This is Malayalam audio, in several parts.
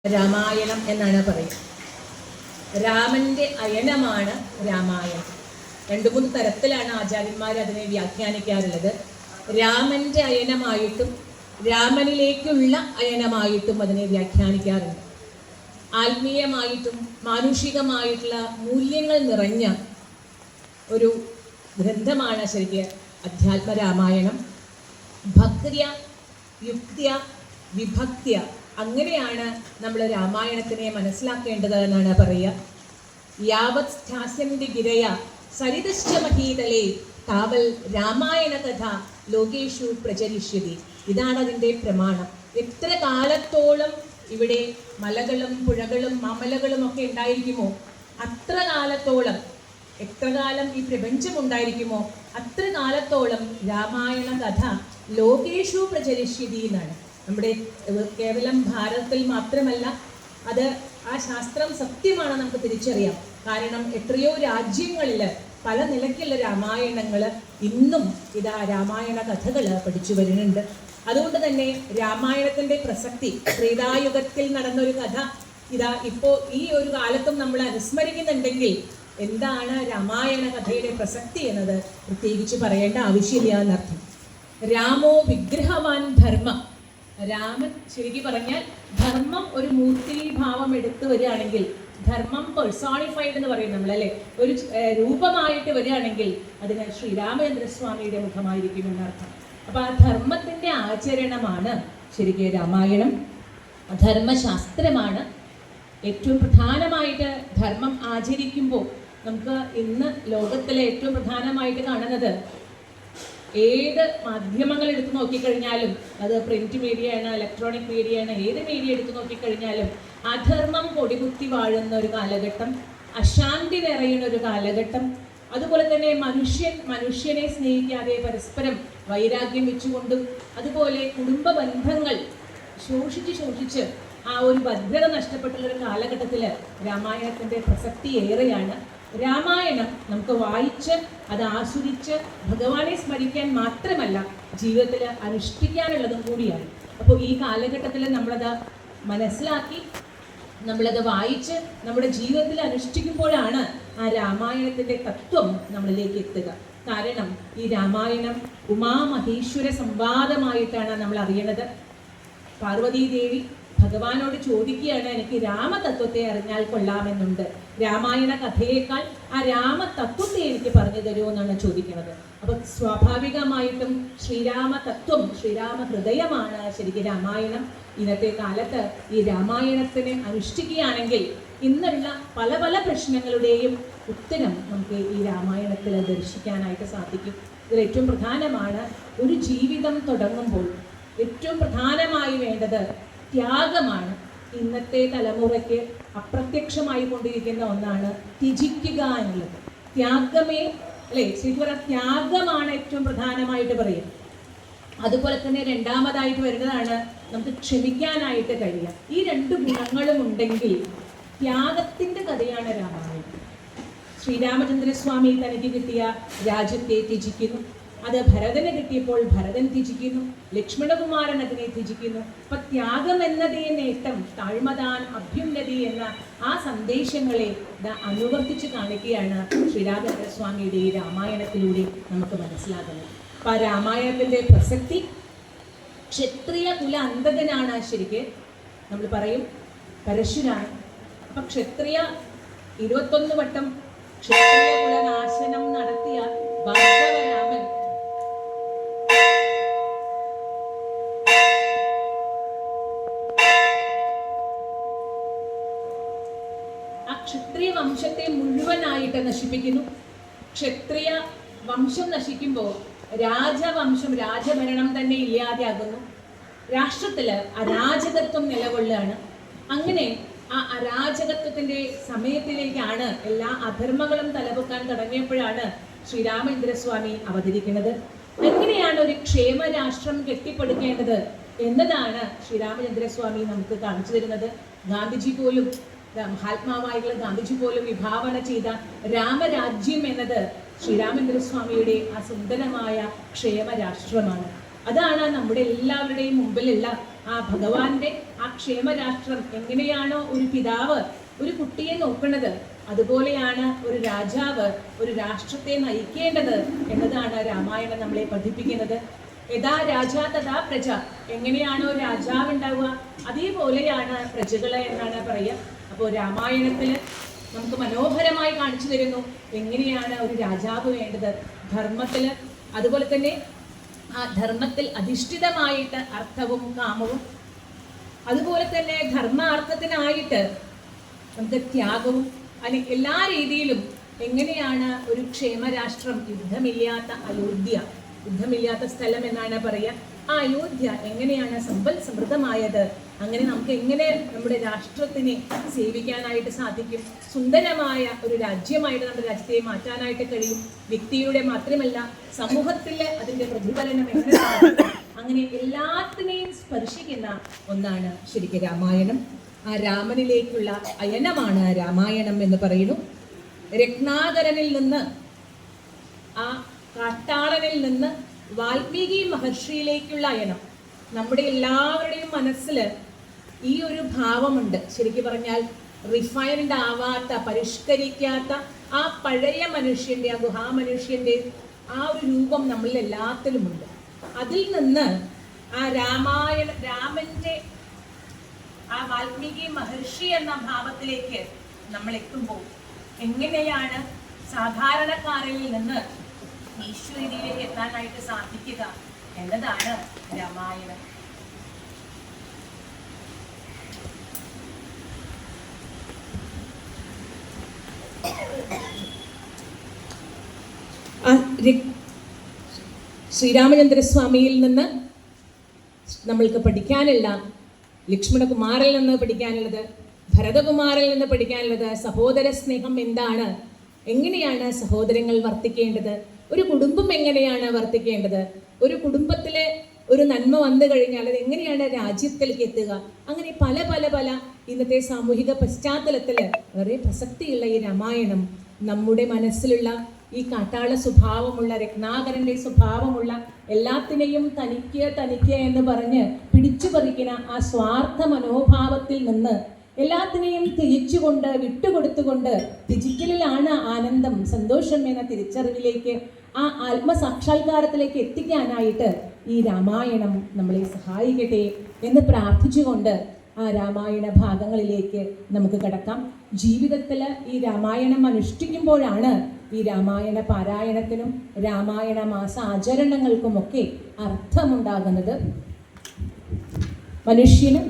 രാമായണം എന്നാണ് പറയുക. രാമന്റെ അയനമാണ് രാമായണം. 2-3 തരത്തിലാണ് ആചാര്യന്മാർ അതിനെ വ്യാഖ്യാനിക്കാറുള്ളത്. രാമന്റെ അയനമായിട്ടും രാമനിലേക്കുള്ള അയനമായിട്ടും അതിനെ വ്യാഖ്യാനിക്കാറുണ്ട്. ആത്മീയമായിട്ടും മാനുഷികമായിട്ടുള്ള മൂല്യങ്ങൾ നിറഞ്ഞ ഒരു ഗ്രന്ഥമാണ് ശരിക്കും അധ്യാത്മ രാമായണം. ഭക്ര്യ യുക്ത്യ വിഭക്ത്യ അങ്ങനെയാണ് നമ്മൾ രാമായണത്തിനെ മനസ്സിലാക്കേണ്ടത് എന്നാണ് പറയുക. യാവത് സ്ഥാസ്യന്തി ഗിരയ സരിതശ്ച മഹീതലേ താവൽ രാമായണ കഥ ലോകേഷു പ്രചരിഷ്യതി. ഇതാണ് അതിൻ്റെ പ്രമാണം. എത്ര കാലത്തോളം ഇവിടെ മലകളും പുഴകളും മാമലകളും ഒക്കെ ഉണ്ടായിരിക്കുമോ അത്ര കാലത്തോളം, എത്ര കാലം ഈ പ്രപഞ്ചം ഉണ്ടായിരിക്കുമോ അത്ര കാലത്തോളം രാമായണ കഥ ലോകേഷു പ്രചരിഷ്യതി എന്നാണ്. നമ്മുടെ കേവലം ഭാരതത്തിൽ മാത്രമല്ല, അത് ആ ശാസ്ത്രം സത്യമാണ് നമുക്ക് തിരിച്ചറിയാം. കാരണം എത്രയോ രാജ്യങ്ങളിൽ പല നിലയ്ക്കുള്ള രാമായണങ്ങൾ ഇന്നും ഇതാ രാമായണ കഥകൾ പഠിച്ചു വരുന്നുണ്ട്. അതുകൊണ്ട് തന്നെ രാമായണത്തിൻ്റെ പ്രസക്തി, ത്രേതായുഗത്തിൽ നടന്നൊരു കഥ ഇതാ ഇപ്പോൾ ഈ ഒരു കാലത്തും നമ്മൾ അനുസ്മരിക്കുന്നുണ്ടെങ്കിൽ എന്താണ് രാമായണ കഥയുടെ പ്രസക്തി എന്നത് പ്രത്യേകിച്ച് പറയേണ്ട ആവശ്യമില്ല എന്നർത്ഥം. രാമോ വിഗ്രഹവാൻ ധർമ്മ. രാമൻ ശരിക്കും പറഞ്ഞാൽ ധർമ്മം ഒരു മൂർത്തിഭാവം എടുത്തു വരികയാണെങ്കിൽ, ധർമ്മം പേഴ്സോണിഫൈഡ് എന്ന് പറയും നമ്മളല്ലേ, ഒരു രൂപമായിട്ട് വരികയാണെങ്കിൽ അതിന് ശ്രീരാമചന്ദ്രസ്വാമിയുടെ മുഖമായിരിക്കും എന്നർത്ഥം. അപ്പോൾ ആ ധർമ്മത്തിൻ്റെ ആചരണമാണ് ശരിക്കും രാമായണം. ധർമ്മശാസ്ത്രമാണ്. ഏറ്റവും പ്രധാനമായിട്ട് ധർമ്മം ആചരിക്കുമ്പോൾ നമുക്ക് ഇന്ന് ലോകത്തിലെ ഏറ്റവും പ്രധാനമായിട്ട് കാണുന്നത്, ഏത് മാധ്യമങ്ങൾ എടുത്തു നോക്കിക്കഴിഞ്ഞാലും, അത് പ്രിന്റ് മീഡിയയാണ്, ഇലക്ട്രോണിക് മീഡിയയാണ്, ഏത് മീഡിയ എടുത്തു നോക്കിക്കഴിഞ്ഞാലും അധർമ്മം കൊടികുത്തി വാഴുന്ന ഒരു കാലഘട്ടം, അശാന്തി നിറയുന്ന ഒരു കാലഘട്ടം, അതുപോലെ തന്നെ മനുഷ്യനെ സ്നേഹിക്കാതെ പരസ്പരം വൈരാഗ്യം വെച്ചുകൊണ്ടും, അതുപോലെ കുടുംബ ബന്ധങ്ങൾ ശോഷിച്ച് ആ ഒരു ഭദ്രത നഷ്ടപ്പെട്ടുള്ളൊരു കാലഘട്ടത്തിൽ രാമായണത്തിൻ്റെ പ്രസക്തി ഏറെയാണ്. രാമായണം നമുക്ക് വായിച്ച് അത് ആസ്വദിച്ച് ഭഗവാനെ സ്മരിക്കാൻ മാത്രമല്ല ജീവിതത്തിൽ അനുഷ്ഠിക്കാനുള്ളതും കൂടിയാണ്. അപ്പോൾ ഈ കാലഘട്ടത്തിൽ നമ്മളത് മനസ്സിലാക്കി നമ്മളത് വായിച്ച് നമ്മുടെ ജീവിതത്തിൽ അനുഷ്ഠിക്കുമ്പോഴാണ് ആ രാമായണത്തിൻ്റെ തത്വം നമ്മളിലേക്ക് എത്തുക. കാരണം ഈ രാമായണം ഉമാമഹേശ്വര സംവാദമായിട്ടാണ് നമ്മൾ അറിയണത്. പാർവതീദേവി ഭഗവാനോട് ചോദിക്കുകയാണ്, എനിക്ക് രാമതത്വത്തെ അറിഞ്ഞാൽ കൊള്ളാമെന്നുണ്ട്, രാമായണ കഥയേക്കാൾ ആ രാമതത്വത്തെ എനിക്ക് പറഞ്ഞു തരുമോ എന്നാണ് ചോദിക്കുന്നത്. അപ്പോൾ സ്വാഭാവികമായിട്ടും ശ്രീരാമതത്വം, ശ്രീരാമ ഹൃദയമാണ് ശരിക്കും രാമായണം. ഇന്നത്തെ കാലത്ത് ഈ രാമായണത്തിനെ അനുഷ്ഠിക്കുകയാണെങ്കിൽ ഇന്നുള്ള പല പല പ്രശ്നങ്ങളുടെയും ഉത്തരം നമുക്ക് ഈ രാമായണത്തിൽ ദർശിക്കാനായിട്ട് സാധിക്കും. ഇതിൽ ഏറ്റവും പ്രധാനമാണ്, ഒരു ജീവിതം തുടങ്ങുമ്പോൾ ഏറ്റവും പ്രധാനമായി വേണ്ടത് ത്യാഗമാണ്. ഇന്നത്തെ തലമുറയ്ക്ക് അപ്രത്യക്ഷമായി കൊണ്ടിരിക്കുന്ന ഒന്നാണ് ത്യജിക്കുക എന്നുള്ളത്. ത്യാഗമേ അല്ലേ, ശരിക്കും പറഞ്ഞാൽ ത്യാഗമാണ് ഏറ്റവും പ്രധാനമായിട്ട് പറയും. അതുപോലെ തന്നെ രണ്ടാമതായിട്ട് വരുന്നതാണ് നമുക്ക് ക്ഷമിക്കാനായിട്ട് കഴിയുക. ഈ 2 ഗുണങ്ങളും ഉണ്ടെങ്കിൽ ത്യാഗത്തിൻ്റെ കഥയാണ് രാമായണം. ശ്രീരാമചന്ദ്രസ്വാമി തനിക്ക് കിട്ടിയ രാജ്യത്തെ ത്യജിക്കുന്നു, അത് ഭരതന് കിട്ടിയപ്പോൾ ഭരതൻ ത്യജിക്കുന്നു, ലക്ഷ്മണകുമാരൻ അതിനെ ത്യജിക്കുന്നു. അപ്പൊ ത്യാഗം എന്നതേ നേട്ടം, താഴ്മതാൻ അഭ്യുന്നതി എന്ന ആ സന്ദേശങ്ങളെ അനുവർത്തിച്ച് കാണിക്കുകയാണ് ശ്രീരാമചന്ദ്രസ്വാമിയുടെ ഈ രാമായണത്തിലൂടെ നമുക്ക് മനസ്സിലാകുന്നത്. അപ്പൊ ആ രാമായണത്തിന്റെ പ്രസക്തി, ക്ഷത്രിയ കുല അന്തകനാണ് ശരിക്ക് നമ്മൾ പറയും പരശുരാമൻ. അപ്പൊ ക്ഷത്രിയ 21 വട്ടം ക്ഷത്രിയ കുലനാശനം നടത്തിയ ഭാർഗവരാമൻ ക്ഷത്രിയ വംശത്തെ മുഴുവനായിട്ട് നശിപ്പിക്കുന്നു. ക്ഷത്രിയ വംശം നശിക്കുമ്പോൾ രാജവംശം, രാജഭരണം തന്നെ ഇല്ലാതെയാകുന്നു. രാഷ്ട്രത്തിൽ അരാജകത്വം നിലകൊള്ളുകയാണ്. അങ്ങനെ ആ അരാജകത്വത്തിൻ്റെ സമയത്തിലേക്കാണ് എല്ലാ അധർമ്മങ്ങളും തലപൊക്കാൻ തുടങ്ങിയപ്പോഴാണ് ശ്രീരാമചന്ദ്രസ്വാമി അവതരിക്കുന്നത്. എങ്ങനെയാണ് ഒരു ക്ഷേമരാഷ്ട്രം കെട്ടിപ്പടുക്കേണ്ടത് എന്നതാണ് ശ്രീരാമചന്ദ്രസ്വാമി നമുക്ക് കാണിച്ചു തരുന്നത്. ഗാന്ധിജി പോലും, മഹാത്മാവായിട്ടുള്ള ഗാന്ധിജി പോലും വിഭാവന ചെയ്ത രാമരാജ്യം എന്നത് ശ്രീരാമചന്ദ്രസ്വാമിയുടെ ആ സുന്ദരമായ ക്ഷേമരാഷ്ട്രമാണ്. അതാണ് നമ്മുടെ എല്ലാവരുടെയും മുമ്പിലുള്ള ആ ഭഗവാന്റെ ആ ക്ഷേമരാഷ്ട്രം. എങ്ങനെയാണോ ഒരു പിതാവ് ഒരു കുട്ടിയെ നോക്കുന്നത്, അതുപോലെയാണ് ഒരു രാജാവ് ഒരു രാഷ്ട്രത്തെ നയിക്കേണ്ടത് എന്നതാണ് രാമായണം നമ്മളെ പഠിപ്പിക്കുന്നത്. യഥാ രാജാ തഥാ പ്രജ. എങ്ങനെയാണോ രാജാവ് ഉണ്ടാവുക അതേപോലെയാണ് പ്രജകള് എന്നാണ് പറയുക. അപ്പോൾ രാമായണത്തിൽ നമുക്ക് മനോഹരമായി കാണിച്ചു തരുന്നു എങ്ങനെയാണ് ഒരു രാജാവ് വേണ്ടത്. ധർമ്മത്തിൽ, അതുപോലെ തന്നെ ആ ധർമ്മത്തിൽ അധിഷ്ഠിതമായിട്ട് അർത്ഥവും കാമവും, അതുപോലെ തന്നെ ധർമാർത്ഥത്തിനായിട്ട് നമുക്ക് ത്യാഗവും, അല്ലെങ്കിൽ എല്ലാ രീതിയിലും എങ്ങനെയാണ് ഒരു ക്ഷേമരാഷ്ട്രം, യുദ്ധമില്ലാത്ത അയോധ്യ, യുദ്ധമില്ലാത്ത സ്ഥലം എന്നാണ് പറയുക. ആ അയോധ്യ എങ്ങനെയാണ് സമ്പൽ സമൃദ്ധമായത്, അങ്ങനെ നമുക്ക് എങ്ങനെ നമ്മുടെ രാഷ്ട്രത്തിനെ സേവിക്കാനായിട്ട് സാധിക്കും, സുന്ദരമായ ഒരു രാജ്യമായിട്ട് നമ്മുടെ രാജ്യത്തെ മാറ്റാനായിട്ട് കഴിയും. വ്യക്തിയുടെ മാത്രമല്ല സമൂഹത്തിലെ അതിൻ്റെ പ്രതിഫലനം എങ്ങനെ, അങ്ങനെ എല്ലാത്തിനെയും സ്പർശിക്കുന്ന ഒന്നാണ് ശരിക്കും രാമായണം. ആ രാമനിലേക്കുള്ള അയനമാണ് രാമായണം എന്ന് പറയുന്നു. രത്നാകരനിൽ നിന്ന്, ആ കാട്ടാളനിൽ നിന്ന് വാൽമീകി മഹർഷിയിലേക്കുള്ള അയനം. നമ്മുടെ എല്ലാവരുടെയും മനസ്സിൽ ഈ ഒരു ഭാവമുണ്ട്. ശരിക്കും പറഞ്ഞാൽ റിഫൈൻഡ് ആവാത്ത, പരിഷ്കരിക്കാത്ത ആ പഴയ മനുഷ്യൻ്റെ, ആ ഗുഹാമനുഷ്യൻ്റെ ആ ഒരു രൂപം നമ്മളിൽ എല്ലാത്തിലുമുണ്ട്. അതിൽ നിന്ന് ആ രാമൻ്റെ ആ വാൽമീകി മഹർഷി എന്ന ഭാവത്തിലേക്ക് നമ്മൾ എത്തുമ്പോൾ എങ്ങനെയാണ് സാധാരണക്കാരിൽ നിന്ന് ഈശ്വരീയിലേക്ക് എത്താനായിട്ട് സാധിക്കുക എന്നതാണ് രാമായണം. ശ്രീരാമചന്ദ്രസ്വാമിയിൽ നിന്ന് നമ്മൾക്ക് പഠിക്കാനുള്ള, ലക്ഷ്മണകുമാറിൽ നിന്ന് പഠിക്കാനുള്ളത്, ഭരതകുമാറിൽ നിന്ന് പഠിക്കാനുള്ളത് സഹോദര സ്നേഹം എന്താണ്, എങ്ങനെയാണ് സഹോദരങ്ങൾ വർത്തിക്കേണ്ടത്, ഒരു കുടുംബം എങ്ങനെയാണ് വർത്തിക്കേണ്ടത്, ഒരു കുടുംബത്തിലെ ഒരു നന്മ വന്നു കഴിഞ്ഞാൽ അത് എങ്ങനെയാണ് രാജ്യത്തിലേക്ക് എത്തുക, അങ്ങനെ പല പല പല ഇന്നത്തെ സാമൂഹിക പശ്ചാത്തലത്തിൽ വളരെ പ്രസക്തിയുള്ള ഈ രാമായണം നമ്മുടെ മനസ്സിലുള്ള ഈ കാട്ടാള സ്വഭാവമുള്ള, രത്നാകരൻ്റെ സ്വഭാവമുള്ള, എല്ലാത്തിനെയും തനിക്ക് എന്ന് പറഞ്ഞ് പിടിച്ചു പറിക്കുന്ന ആ സ്വാർത്ഥ മനോഭാവത്തിൽ നിന്ന് എല്ലാത്തിനെയും ത്യജിച്ചുകൊണ്ട്, വിട്ടുകൊടുത്തുകൊണ്ട് ത്യജിക്കലിലാണ് ആനന്ദം, സന്തോഷം എന്ന തിരിച്ചറിവിലേക്ക്, ആ ആത്മസാക്ഷാത്കാരത്തിലേക്ക് എത്തിക്കാനായിട്ട് ഈ രാമായണം നമ്മളെ സഹായിക്കട്ടെ എന്ന് പ്രാർത്ഥിച്ചുകൊണ്ട് ആ രാമായണ ഭാഗങ്ങളിലേക്ക് നമുക്ക് കടക്കാം. ജീവിതത്തിൽ ഈ രാമായണം അനുഷ്ഠിക്കുമ്പോഴാണ് ഈ രാമായണ പാരായണത്തിനും രാമായണ മാസ ആചരണങ്ങൾക്കുമൊക്കെ അർത്ഥമുണ്ടാകുന്നത്. മനുഷ്യന്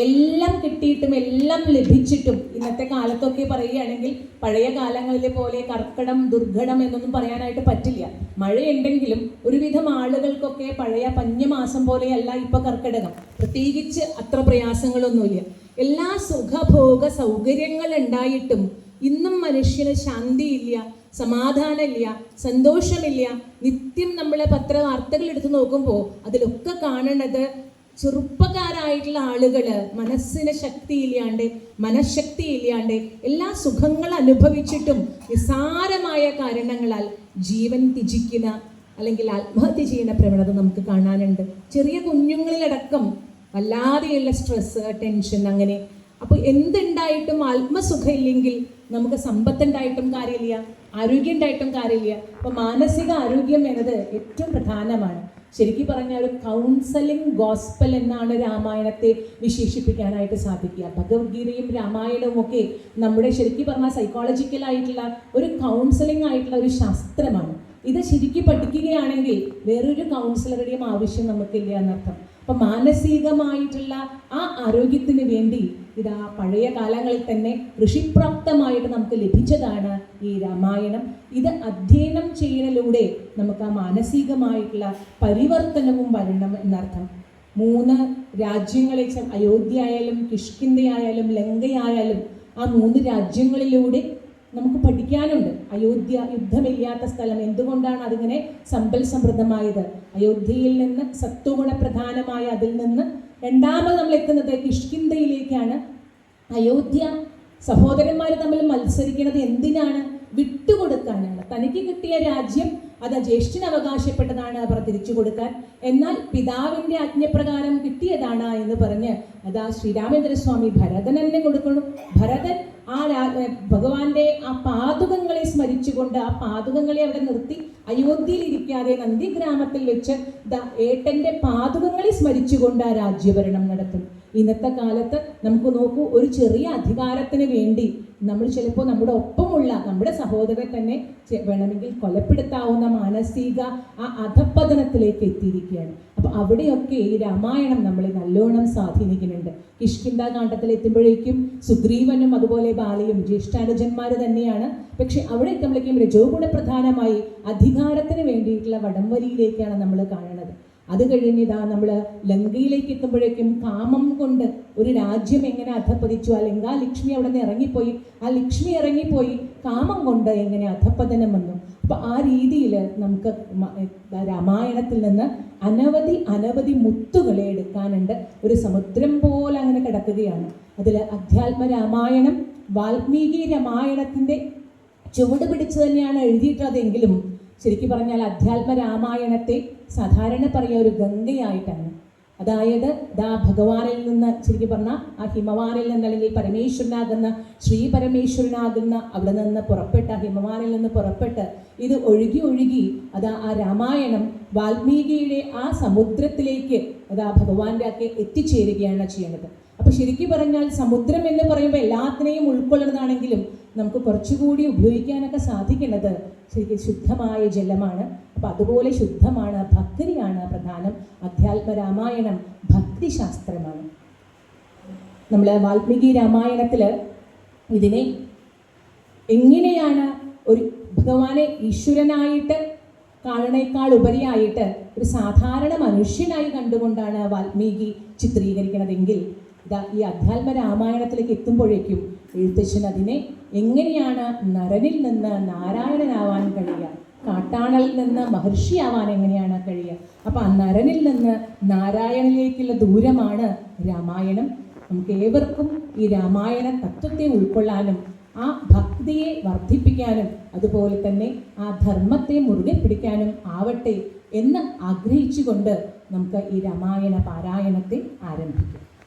എല്ലാം കിട്ടിയിട്ടും എല്ലാം ലഭിച്ചിട്ടും, ഇന്നത്തെ കാലത്തൊക്കെ പറയുകയാണെങ്കിൽ പഴയ കാലങ്ങളിലെ പോലെ കർക്കിടം ദുർഘടം എന്നൊന്നും പറയാനായിട്ട് പറ്റില്ല. മഴയുണ്ടെങ്കിലും ഒരുവിധം ആളുകൾക്കൊക്കെ പഴയ പഞ്ഞമാസം പോലെയല്ല ഇപ്പൊ കർക്കിടകം, പ്രത്യേകിച്ച് അത്ര പ്രയാസങ്ങളൊന്നുമില്ല. എല്ലാ സുഖഭോഗ സൗകര്യങ്ങൾ ഉണ്ടായിട്ടും ഇന്നും മനുഷ്യന് ശാന്തിയില്ല, സമാധാനമില്ല, സന്തോഷമില്ല. നിത്യം നമ്മളെ പത്രവാർത്തകൾ എടുത്ത് നോക്കുമ്പോൾ അതിലൊക്കെ കാണുന്നത് ചെറുപ്പക്കാരായിട്ടുള്ള ആളുകൾ മനസ്സിന് ശക്തിയില്ലാണ്ട്, മനഃശക്തിയില്ലാണ്ട് എല്ലാ സുഖങ്ങൾ അനുഭവിച്ചിട്ടും നിസ്സാരമായ കാരണങ്ങളാൽ ജീവൻ ത്യജിക്കുന്ന അല്ലെങ്കിൽ ആത്മഹത്യ ചെയ്യുന്ന പ്രവണത നമുക്ക് കാണാനുണ്ട്. ചെറിയ കുഞ്ഞുങ്ങളിലടക്കം വല്ലാതെയുള്ള സ്ട്രെസ്, ടെൻഷൻ, അങ്ങനെ. അപ്പോൾ എന്തുണ്ടായിട്ടും ആത്മസുഖം ഇല്ലെങ്കിൽ നമുക്ക് സമ്പത്തുണ്ടായിട്ടും കാര്യമില്ല, ആരോഗ്യം ഉണ്ടായിട്ടും കാര്യമില്ല. അപ്പോൾ മാനസിക ആരോഗ്യം എന്നത് ഏറ്റവും പ്രധാനമാണ്. ശരിക്കും പറഞ്ഞാൽ ഒരു കൗൺസലിംഗ് ഗോസ്പൽ എന്നാണ് രാമായണത്തെ വിശേഷിപ്പിക്കാനായിട്ട് സാധിക്കുക. ഭഗവത്ഗീതയും രാമായണവും ഒക്കെ നമ്മുടെ ശരിക്കും പറഞ്ഞാൽ സൈക്കോളജിക്കലായിട്ടുള്ള ഒരു കൗൺസിലിംഗ് ആയിട്ടുള്ള ഒരു ശാസ്ത്രമാണ്. ഇത് ശരിക്കും പഠിക്കുകയാണെങ്കിൽ വേറൊരു കൗൺസിലറുടെയും ആവശ്യം നമുക്കില്ല എന്നർത്ഥം. അപ്പം മാനസികമായിട്ടുള്ള ആ ആരോഗ്യത്തിന് വേണ്ടി ഇതാ പഴയ കാലങ്ങളിൽ തന്നെ ഋഷിപ്രാപ്തമായിട്ട് നമുക്ക് ലഭിച്ചതാണ് ഈ രാമായണം. ഇത് അധ്യയനം ചെയ്യുന്നതിലൂടെ നമുക്ക് ആ മാനസികമായിട്ടുള്ള പരിവർത്തനവും വരണം എന്നർത്ഥം. 3 രാജ്യങ്ങളെ, അയോധ്യ ആയാലും കിഷ്കിന്ധയായാലും ലങ്കയായാലും ആ 3 രാജ്യങ്ങളിലൂടെ നമുക്ക് പഠിക്കാനുണ്ട്. അയോധ്യ യുദ്ധമില്ലാത്ത സ്ഥലം, എന്തുകൊണ്ടാണ് അതിങ്ങനെ സമ്പൽ സമൃദ്ധമായത്? അയോധ്യയിൽ നിന്ന് സത്വഗുണപ്രധാനമായ അതിൽ നിന്ന് രണ്ടാമത് നമ്മൾ എത്തുന്നത് കിഷ്കിന്ധയിലേക്കാണ്. അയോധ്യ സഹോദരന്മാർ തമ്മിൽ മത്സരിക്കുന്നത് എന്തിനാണ്? വിട്ടുകൊടുക്കാനാണ്. തനിക്ക് കിട്ടിയ രാജ്യം അത് ജ്യേഷ്ഠന് അവകാശപ്പെട്ടതാണ് അവർ തിരിച്ചു കൊടുക്കാൻ. എന്നാൽ പിതാവിൻ്റെ ആജ്ഞപ്രകാരം കിട്ടിയതാണ് എന്ന് പറഞ്ഞ് അതാ ശ്രീരാമചന്ദ്രസ്വാമി ഭരതനെ കൊടുക്കണം. ഭരതൻ ആ ഭഗവാന്റെ ആ പാതുകങ്ങളെ സ്മരിച്ചുകൊണ്ട് ആ പാതുകങ്ങളെ അവിടെ നിർത്തി അയോധ്യയിൽ ഇരിക്കാതെ നന്ദിഗ്രാമത്തിൽ വെച്ച് ഏട്ടൻ്റെ പാതുകങ്ങളെ സ്മരിച്ചുകൊണ്ട് ആ രാജ്യഭരണം നടത്തും. ഇന്നത്തെ കാലത്ത് നമുക്ക് നോക്കൂ, ഒരു ചെറിയ അധികാരത്തിന് വേണ്ടി നമ്മൾ ചിലപ്പോൾ നമ്മുടെ ഒപ്പമുള്ള നമ്മുടെ സഹോദരനെ തന്നെ വേണമെങ്കിൽ കൊലപ്പെടുത്താവുന്ന മാനസിക ആ അധപ്പതനത്തിലേക്ക് എത്തിയിരിക്കുകയാണ്. അപ്പോൾ അവിടെയൊക്കെ ഈ രാമായണം നമ്മളെ നല്ലോണം സ്വാധീനിക്കുന്നുണ്ട്. കിഷ്കിന്ധാകാന്ഡത്തിൽ എത്തുമ്പോഴേക്കും സുഗ്രീവനും അതുപോലെ ബാലിയും ജ്യേഷ്ഠാനുജന്മാർ തന്നെയാണ്. പക്ഷെ അവിടെ എത്തുമ്പോഴേക്കും രജോ ഗുണപ്രധാനമായി അധികാരത്തിന് വേണ്ടിയിട്ടുള്ള വടംവലിയിലേക്കാണ് നമ്മൾ കാണുന്നത്. അത് കഴിഞ്ഞിതാ നമ്മൾ ലങ്കയിലേക്ക് എത്തുമ്പോഴേക്കും കാമം കൊണ്ട് ഒരു രാജ്യം എങ്ങനെ അധപ്പതിച്ചു, ആ ലങ്കാ ലക്ഷ്മി അവിടെ നിന്ന് ഇറങ്ങിപ്പോയി, ആ ലക്ഷ്മി ഇറങ്ങിപ്പോയി കാമം കൊണ്ട് എങ്ങനെ അധപ്പതനം വന്നു. അപ്പോൾ ആ രീതിയിൽ നമുക്ക് രാമായണത്തിൽ നിന്ന് അനവധി മുത്തുകളെ എടുക്കാനുണ്ട്. ഒരു സമുദ്രം പോലെ അങ്ങനെ കിടക്കുകയാണ്. അതിൽ അധ്യാത്മ രാമായണം വാൽമീകി രാമായണത്തിൻ്റെ ചുവട് പിടിച്ച് തന്നെയാണ് എഴുതിയിട്ടതെങ്കിലും ശരിക്കും പറഞ്ഞാൽ അധ്യാത്മ രാമായണത്തെ സാധാരണ പറയുക ഒരു ഗംഗയായിട്ടാണ്. അതായത് ഭഗവാനിൽ നിന്ന് ശരിക്കും പറഞ്ഞാൽ ആ ഹിമവാനിൽ നിന്ന് അല്ലെങ്കിൽ പരമേശ്വരനാകുന്ന ശ്രീ പരമേശ്വരനാകുന്ന അവിടെ നിന്ന് പുറപ്പെട്ട ഹിമവാനിൽ നിന്ന് പുറപ്പെട്ട് ഇത് ഒഴുകി ആ രാമായണം വാൽമീകിയുടെ ആ സമുദ്രത്തിലേക്ക് ഭഗവാന്റെ ഒക്കെ എത്തിച്ചേരുകയാണ് ചെയ്യുന്നത്. അപ്പോൾ ശരിക്കും പറഞ്ഞാൽ സമുദ്രം എന്ന് പറയുമ്പോൾ എല്ലാത്തിനെയും ഉൾക്കൊള്ളുന്നതാണെങ്കിലും നമുക്ക് കുറച്ചുകൂടി ഉപയോഗിക്കാനൊക്കെ സാധിക്കുന്നത് ശരിക്കും ശുദ്ധമായ ജലമാണ്. അപ്പം അതുപോലെ ശുദ്ധമാണ് ഭക്തിയാണ് പ്രധാനം. അധ്യാത്മ രാമായണം ഭക്തിശാസ്ത്രമാണ്. നമ്മൾ വാൽമീകി രാമായണത്തിൽ ഇതിനെ എങ്ങനെയാണ് ഒരു ഭഗവാനെ ഈശ്വരനായിട്ട് കാണുന്നേക്കാൾ ഉപരിയായിട്ട് ഒരു സാധാരണ മനുഷ്യനായി കണ്ടുകൊണ്ടാണ് വാൽമീകി ചിത്രീകരിക്കുന്നതെങ്കിൽ ഈ അധ്യാത്മ രാമായണത്തിലേക്ക് എത്തുമ്പോഴേക്കും എഴുത്തച്ഛൻ അതിനെ എങ്ങനെയാണ് നരനിൽ നിന്ന് നാരായണനാവാൻ കഴിയുക, കാട്ടാളനിൽ നിന്ന് മഹർഷിയാവാൻ എങ്ങനെയാണ് കഴിയുക. അപ്പം ആ നരനിൽ നിന്ന് നാരായണനിലേക്കുള്ള ദൂരമാണ് രാമായണം. നമുക്ക് ഏവർക്കും ഈ രാമായണ തത്വത്തെ ഉൾക്കൊള്ളാനും ആ ഭക്തിയെ വർദ്ധിപ്പിക്കാനും അതുപോലെ തന്നെ ആ ധർമ്മത്തെ മുറുകെ പിടിക്കാനും ആവട്ടെ എന്ന് ആഗ്രഹിച്ചുകൊണ്ട് നമുക്ക് ഈ രാമായണ പാരായണത്തെ ആരംഭിക്കാം.